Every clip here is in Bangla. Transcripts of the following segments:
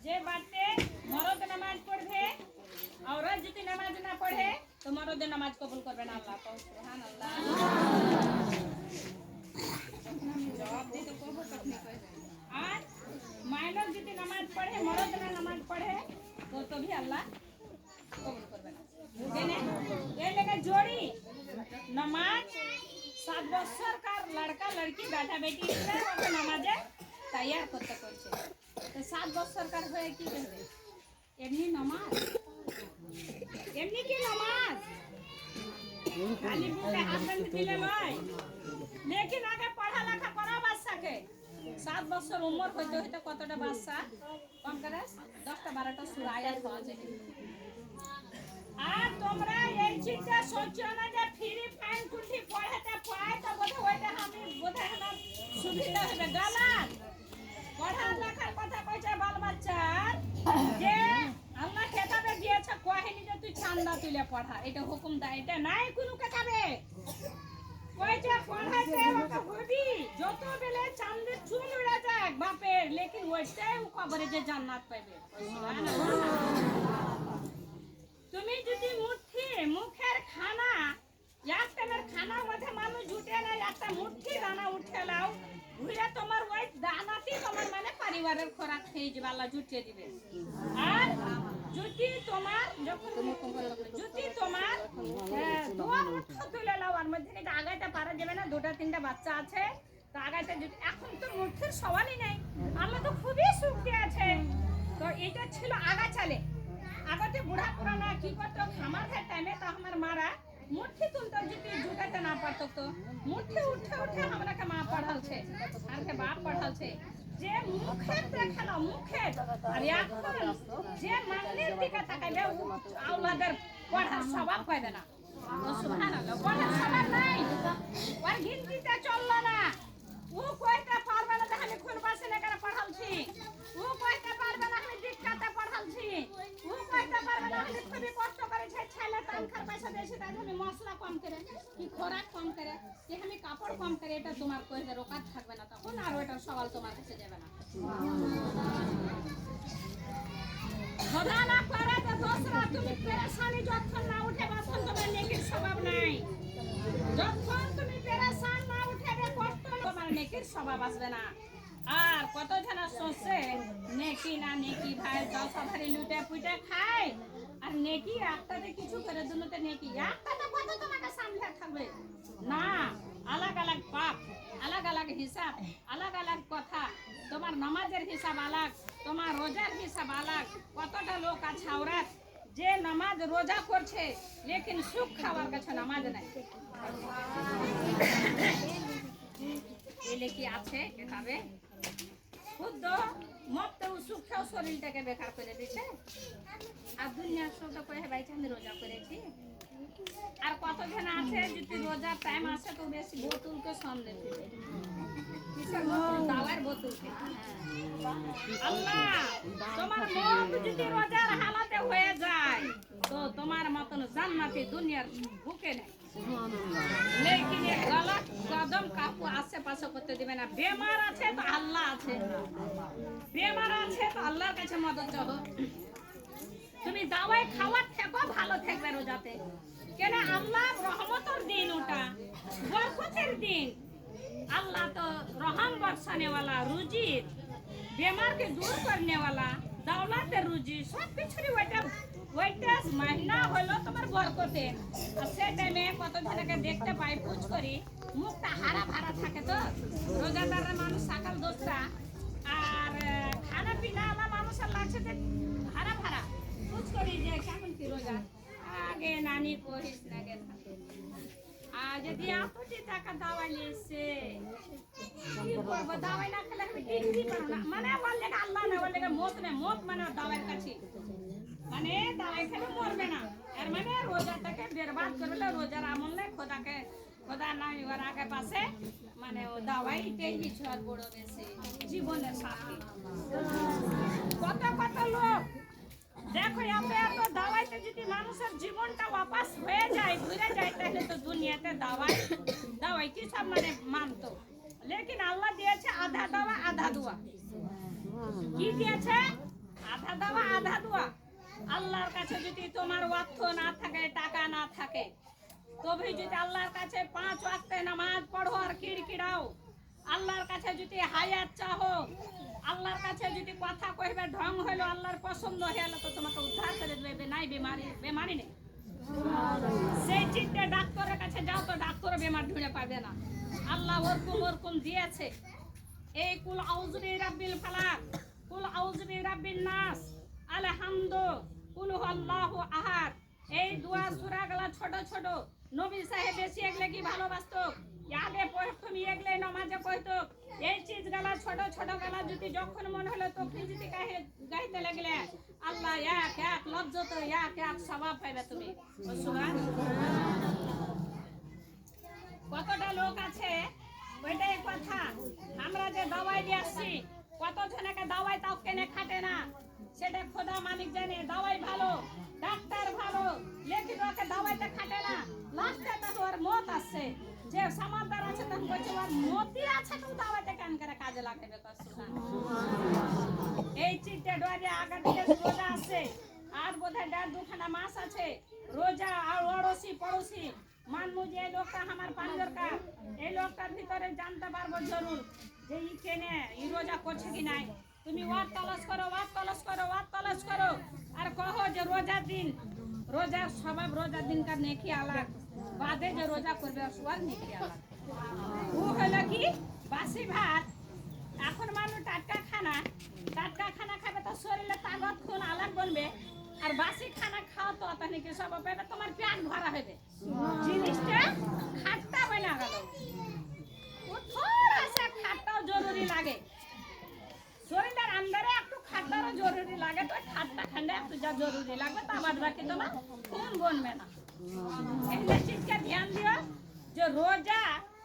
যে বাড়িতে মরদ নামাজ পড়বে औरत যদি নামাজ না পড়ে তো মরদের নামাজ কবুল করবে না আল্লাহ। সুবহানাল্লাহ। জবাব দিতে কবুল করতে আর মাইনর যদি নামাজ পড়ে মরদ না নামাজ পড়ে তো भी আল্লাহ কবুল করবে না। কেন এই লেগে জোড়ি নামাজ 7 বছরকার লড়কা লড়কি বেটা বেটি ওকে নামাজে তৈয়ার করতে করছে। তো 7 বছরকার হয়ে কি করবে? এমনি নামাজ এমনি কি নামাজ খালি বুকে হাত বাঁধে দিলে নয়, लेकिन আগে পড়া লেখা করা বাচ্চাকে 7 বছর উম্র হইতে হইতে কতটা বাচ্চা কম করে 10টা 12টা সূরা আয়াত হওয়া যায়। আর তোমরা এই চিন্তা সোচো না যে ফ্রি ফাইন কুঠি পড়াতে পড়াই তো ওইটা আমি বোধহয় না সুবিধা হবে গালাত পড়া লেখার কথা কইছে বাল বাচ্চার যে আল্লাহ খেতাবে দিয়েছে কোহিনী যে তুই চান্দা তুলে পড়া, এটা হুকুম দেয়, এটা নাই কোনো কেতাবে কইছে পড়াতে ওকে হবি যত বেলে চাঁদের চুল উড়ে যায় বাপের, लेकिन ওইটাই ও কবরে যে জান্নাত পাবে। তুমি যদি মুখের খানা একটার খানার মধ্যে মানুষ জুটে না একটা মুঠি দানা উঠে লাও ঘুরে তোমার ওই দানাটি তোমার মানে পরিবারের খোরাক খেয়ে যাবে, আল্লাহ জুটিয়ে দিবে। আর যদি তোমার যদি তোমার দোয়া মুঠো তুলে লাও আর মধ্যে এটা আগাইতে পারা যাবে না, 2টা 3টা বাচ্চা আছে তো আগাইতে এখন তো মুঠির সওয়ালই নাই, আল্লাহ তো খুবই সুখ দিয়েছে। তো এটা ছিল আগা চালে আগতে বুড়া পুরানা কি করতো খামার টাইমে তো আমার মারা মুঠি তুলতে যদি জুটাতে না পারতো তো মুঠি উঠে উঠে আমরাকে মা পড়ালছে আর কে বাপ পড়ালছে যে মুখের দেখে না মুখের। আর এখন যে মাননির দিকে তাকাইবে আওলাদের পড়ার স্বভাব পাইবে না। সুবহানাল্লাহ, পড়ার স্বভাব নাই, ওর গিনতিতে চললো না, ও কইতে পারবে না আমি কোন পাশে লেখাটা পড়ালছি, ও কইতে পারবে না আমি দীক্ষাতে পড়ালছি, ও কইতে পারবে না আমি খুবই কষ্ট করে ছেলে তানখার পয়সা দিয়েছি তাই আমি মশলা কম করে কি খোরাক কম করে কি আমি কাপড় কম করে, এটা তোমার কইতে রোকাত থাকবে না তখন আর ওইটার সওয়াল তোমার কাছে যাবে না। খোদা না করে তো দোসরা তুমি পেরেশানি যখন না উঠে তখন তোমার নেকির স্বভাব নাই, যখন তুমি পেরেশান না উঠেবে কষ্ট তোমার নেকির স্বভাব আসবে না। আর কত জন সোচে নেকি না নেকি ভাই 10 ভারি লুটে পুটে খায় আর নেকি একটাতে কিছু করে দুটোতে নেকি একটাতে কত তোমাকে সামনে থাকবে না। আলাদা আলাদা পাপ, আলাদা আলাদা হিসাব, আলাদা আলাদা কথা, তোমার নামাজের হিসাব আলাদা, তোমার রোজার হিসাব আলাদা। কতটা লোক আছে औरत যে নামাজ রোজা করছে लेकिन সুখ খাওয়ার কাছে নামাজ নাই, এলে কি আছে খাবে খুদ মত সুখ শরীরটাকে বেকার করে দিচ্ছে। আর দুনিয়ার শব্দ করে ভাই আমি রোজা করেছি। আর কতজন আছে যদি রোজার টাইম আসে তো বেশি বোতলকে সামনে দিবে কিসের বোতল দাওয়ার বোতলকে। আল্লাহ তোমার মুখ যদি রোজার হালাতে হয়ে যায় তো তোমার মতন জান্নাতি দুনিয়ার বুকে নেই। लेकिन ये गलत कदम कापू आसपास করতে দিবে না। বেমার আছে তো আল্লাহ আছে, বেমার আছে তো আল্লাহর কাছে মদদ চাও। তুমি দাওয়াই খাওয়ার থেকেও ভালো থাকবে রোজাতে, কেন আল্লাহর রহমতের দিন, ওটা বরকতের দিন। अल्लाह तो रहम बरसाने वाला, रुजी बीमार के दूर करने वाला, दौलत रुजी सब पिछड़ी ওইটা মহিনা হলো তোমার বরকতে। আর সেই টাইমে কত জনকে দেখতে পাই পুজ করি মুখটা হারা ভারা থাকে তো রোজাদারের মানুষ সকাল দোসরা আর খানা পিনা আলা মানুষের লাগছে যে হারা ভারা পুজ করি যে কেমন কি রোজা আগে নানি করিস না গে থাকে। আর যদি আপনি টাকা দাওয়াই নিয়েছে কি করবো, দাওয়াই না খেলে আমি টিকতে পারবো না। মানে বললে আল্লাহ না বললে মত নেই, মত মানে দাওয়ার কাছে মানে দাওয়াই খেলে মরবে না। এর মানে রোজাটাকে বরবাদ করলে রোজার আমল নেই, খোদা নাই ওর আগে পাশে মানে ও দাওয়াইটাই কিছু আর বড় বেশি জীবনের সাথে। কত কত লোক দেখো এত এত দাওয়াইতে যদি মানুষের জীবনটা ওয়াপাস হয়ে যায় ঘুরে যায় তাহলে তো দুনিয়াতে দাওয়াই কি সব মানে মানতো। লেকিন আল্লাহ দিয়েছে আধা দাওয়া আধা দোয়া। কি দিয়েছে? আধা দেওয়া আধা দোয়া। আল্লাহর কাছে যদি তোমার অর্থ না থাকে, টাকা না থাকে, তবে যদি আল্লাহর কাছে 5 ওয়াক্তে নামাজ পড়ো আর কিড়কিড়াও, আল্লাহর কাছে যদি হায়াত চাহো, আল্লাহর কাছে যদি কথা কইবে ঢং হইলো, আল্লাহর পছন্দ হইলো, তো তোমাকে উদ্ধার করে দেবে। নাই বেমারি নেই। সেই চিন্তা ডাক্তারের কাছে যাও তো ডাক্তার বেমার ঢুঁড়ে পাবে না। আল্লাহ ওরকম দিয়েছে। এই কুল আউযু বিরাব্বিল ফালাক, কুল আউযু বিরাব্বিন নাস, আলহামদু, কুল হুয়াল্লাহু আহাদ, এই দোয়া সূরাগুলো ছোট ছোট নবী সাহেব বেশি এগুলো কি ভালোবাসতো, আগে প্রথম এগুলো নামাজে কইতো। এই চিজগুলো ছোট ছোট গলা যদি যখন মন হলো তখন যদি গাইতে লাগলে আল্লাহ এক এক লজ্জত এক এক সওয়াব পাবে তুমি। কতটা লোক আছে ওইটাই কথা। আমরা যে দাওয়াই দিয়ে আসছি, কত জনকে দাওয়াই তাও কেনে খাটে না, সেটা খোদা মালিক জানে। দাওয়াই ভালো, ডাক্তার ভালো, লেকিন ওকে দাওয়াইতে খাটে না। লাস্টে তো ওর মত আসছে, যে সমাদার আছে তখন বলছে ওর মতি আছে, তো দাওয়াইতে কেন করে কাজে লাগাবে। এই চিন্তা ডরে আগা দিকে রোজা আছে, আর বোধহয় 1.5-2 মাস আছে রোজা। আর অড়সি পড়োশি মানবো যে এই লোকটা আমার পান দরকার, এই লোকটার ভিতরে জানতে পারবো জরুর যে ই কেনে ই রোজা করছে কি নাই। তুমি ওয়াত তলাশ করো, ওয়াত তলাশ করো, ওয়াত তলাশ করো, আর কহো যে রোজার দিন, রোজার স্বভাব, রোজার দিনকার নেকি আলাগ, বাদে যে রোজা করবে ওর নেকি আলাগ। ও হলো কি বাসি ভাত। এখন মানুষ টাটকা খানা খাবে তো শরীরে তাগত খুন আলাগ বনবে, আর বাসি খানা খাও তো তাহলে সব পেটে তোমার পেট ভরা হবে, জিনিসটা খাট্টা বনা গেল। ও থোড়া সা খাট্টাও জরুরি লাগে, শরীরের আন্দারে একটু খাট্টারও জরুরি লাগে। তো খাট্টা খান্ডে একটু যা জরুরি লাগবে, তা বাদ বাকি তোমার খুন বনবে না। একটা চিজকে ধ্যান দিও যে রোজা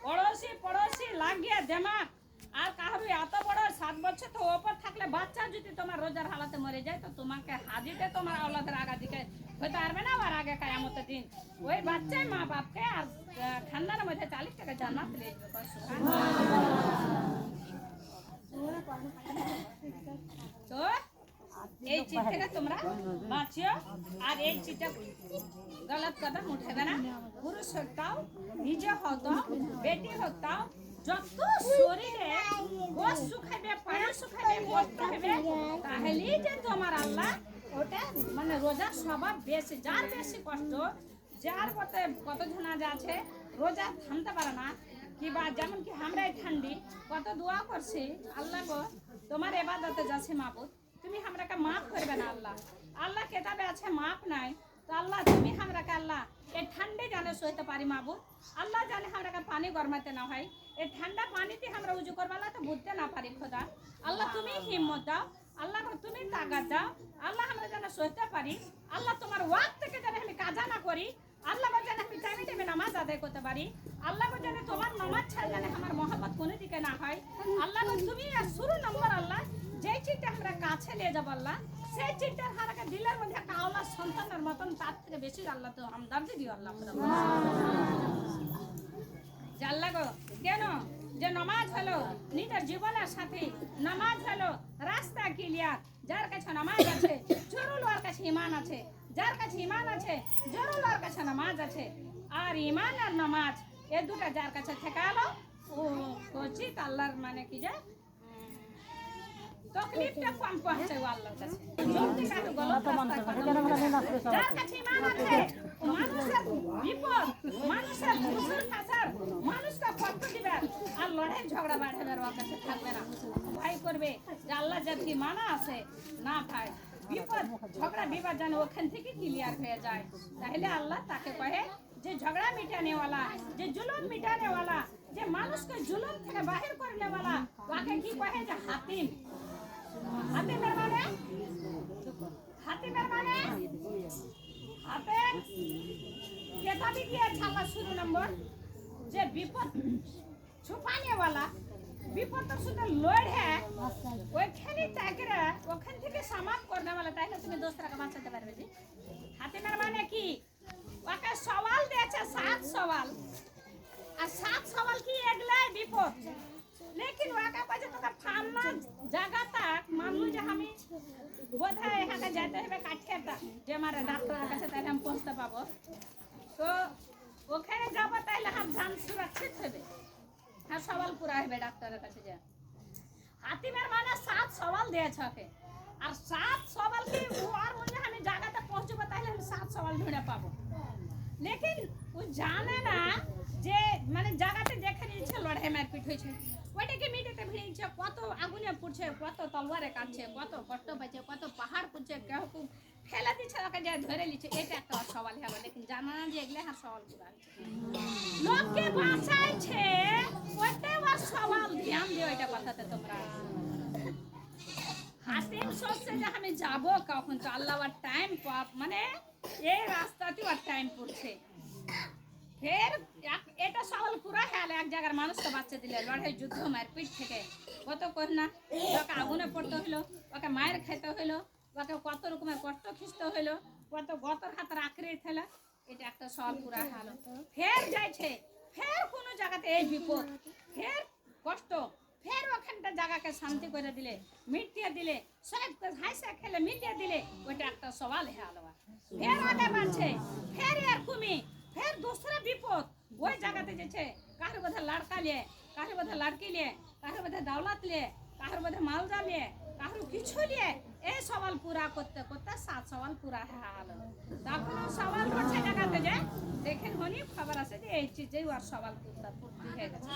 পড়োশি পড়োশি লাগিয়ে দেমাক। আর কারো এত বড় 7 বছর তো ওপর থাকলে বাচ্চা যদি তোমার রোজার হালাতে মরে যায়, তো তোমাকে হাজিতে তোমার আওলাদের আগা দিকে হইতে পারবে না। আর আগে কায়ামতের দিন ওই বাচ্চাই মা বাপকে আর ঠান্ডার মধ্যে 40 টাকা জান্নাত দিয়ে দিবে। তো এই চিজ থেকে তোমরা বাঁচিও, আর এই চিজটা গলত কদম উঠেবে না। পুরুষ হতাও, নিজে হতাও, বেটি হতাও, যত শরীরে গোশ শুকাইবে, পানি শুকাইবে, কষ্ট হবে, তাহলেই যে তোমার আল্লাহ ওটা মানে রোজার স্বভাব বেশি। যার বেশি কষ্ট, যার কত ঝনা আছে রোজা থামতে পারে না, কিবা যেমন কি আমরা ঠান্ডি কত দোয়া করছি, আল্লাহ গো তোমার এবাদতে যাচ্ছে মাবুদ, তুমি আমরাকে মাফ করবে না। আল্লাহ কেতাবে আছে মাফ নাই, তো আল্লাহ তুমি আমরাকে আল্লাহ এই ঠান্ডে জানে সইতে পারি মাবুদ। আল্লাহ জানে আমরাকে পানি গরমাতে না হয়, এই ঠান্ডা পানিতে আমরা উজু করবালা তো বুঝতে না পারি। খোদা আল্লাহ তুমি হিম্মত দাও, আল্লাহ তুমি তাগাত দাও, আল্লাহ আমরা যেন সইতে পারি। আল্লাহ তোমার ওয়াক্ত থেকে যেন আমি কাজা না করি, আল্লাহ যেন আমি টাইমে টাইমে নামাজ আদায় করতে পারি। আল্লাহ যেন তোমার নামাজ ছাড়া যেন আমার মহব্বত কোনো দিকে না হয়। আল্লাহ তুমি শুরু নম্বর আল্লাহ যেই চিন্তা আমরা কাছে নিয়ে যাবো আল্লাহ, সেই চিন্তার হারাকে দিলের মধ্যে একটা আওলাদ সন্তানের মতন, তার থেকে বেশি আল্লাহ তো আমদারদি দিও আল্লাহ। আল্লাহ গো কেন যে নামাজ হলো নিজের জীবনের সাথী, নামাজ হলো রাস্তা ক্লিয়ার। যার কাছে নামাজ আছে জরুর ওর কাছে ঈমান আছে, যার কাছে ঈমান আছে জরুর ওর কাছে নামাজ আছে। আর ঈমান আর নামাজ এ দুটা যার কাছে ঠেকালো ও উচিত আল্লাহর মানে কি যে তকলিফটা কম পৌঁছে আল্লাহর কাছে। যদি কারো গলত যার কাছে ঈমান আছে মানুষের বিপদ, মানুষের খুশির খাসার, মানুষকে কষ্ট দিবে আর লড়াই ঝগড়া বাড়াবে, ওর কাছে থাকবে না। ভাই করবে যে আল্লাহ যদি মানা আছে না ভাই বিপদ ঝগড়া বিবাদ যেন ওখান থেকে ক্লিয়ার হয়ে যায়। তাহলে আল্লাহ তাকে কহে যে ঝগড়া মিটানেওয়ালা, যে জুলুম মিটানেওয়ালা, যে মানুষকে জুলুম থেকে বাহির করনেওয়ালা, ওকে কি কহে যে হাতিম। হাতিমের মানে হাতে কেতাবি দিয়ে ছাপা শুরু নম্বর যে বিপদ ছুপানেওয়ালা, বিপদ তো শুধু লড়ে ওইখানে তাকে ওখান থেকে সমাপ করনেওয়ালা, তাইলে তুমি দোসরাকে বাঁচাতে পারবে। যে হাতিমের মানে কি, ওকে সওয়াল দিয়েছে 7 সওয়াল, আর 7 সওয়াল কি এগুলাই বিপদ। लेकिन वाका पाजे तो फार्मा जगह तक मान लो जे हमें বোধহয় এখানে যেতে হবে কাঠিয়াটা যে আমার ডাক্তারের কাছে তাহলে আমি পৌঁছতে পাবো তো ওখানে যাবো তাহলে হাত যান সুরক্ষিত হবে হ্যাঁ সওয়াল পুরা হবে ডাক্তারের কাছে যা হাতিমের মানে 7 সওয়াল দিয়েছে ওকে আর 7 সওয়াল কি আর মনে আমি জায়গাতে পৌঁছবো তাহলে আমি 7 সওয়াল ঢুঁড়ে পাবো लेकिन ও জানে না যে মানে জায়গাতে দেখে নিয়েছে লড়াই মারপিট হয়েছে ওইটাকে মিটাতে ভিড়েছে কত আগুনে পুড়ছে কত তলোয়ারে কাটছে কত কষ্ট পাচ্ছে কত পাহাড় পুড়ছে কেউ কেউ ফেলে দিচ্ছে ওকে যা ধরে নিচ্ছে এটা একটা সওয়াল হলো लेकिन জানা না যে এগুলো হ্যাঁ সওয়াল পুরা লোককে বাঁচাইছে ওইটাই ওর সওয়াল ধ্যান দিও এটা কথাতে তোমরা হাতিম সোচছে যে আমি যাব কখন তো আল্লাহর টাইম মানে এই রাস্তাতে ওর টাইম পড়ছে ফের এটা সওয়াল পুরা হলো এক জায়গার মানুষকে বাঁচতে দিলে লড়াই যুদ্ধ মারপিট থেকে কত কর না ওকে আগুনে পড়তে হলো ওকে মায়ের খেতে হলো ওকে কত রকমের কষ্ট খিস্তে হলো কত গতর হাতের আঁকড়ে ফেলা এটা একটা সওয়াল পুরা হলো ফের যাইছে ফের কোনো জায়গাতে এই বিপদ ফের কষ্ট ফের ওখানটা জায়গাকে শান্তি করে দিলে মিটিয়ে দিলে সব হাসা খেলে মিটিয়ে দিলে ওইটা একটা সওয়াল হলো ফের আগে বাড়ছে ফের আর কুমি ফের दूसरा বিপদ ওই জায়গাতে যেছে কার বোধ লড়কা লিয়ে কার বোধ লড়কি লিয়ে কার বোধ দৌলত লিয়ে কার বোধ মালজা লিয়ে কার কিছু লিয়ে এই সওয়াল পুরা করতে করতে 7 সওয়াল পুরা হলো তখন সওয়াল করছে জায়গাতে যে দেখেন হনি খবর আছে যে এই চিজই ওর সওয়াল পূর্তি হয়ে গেছে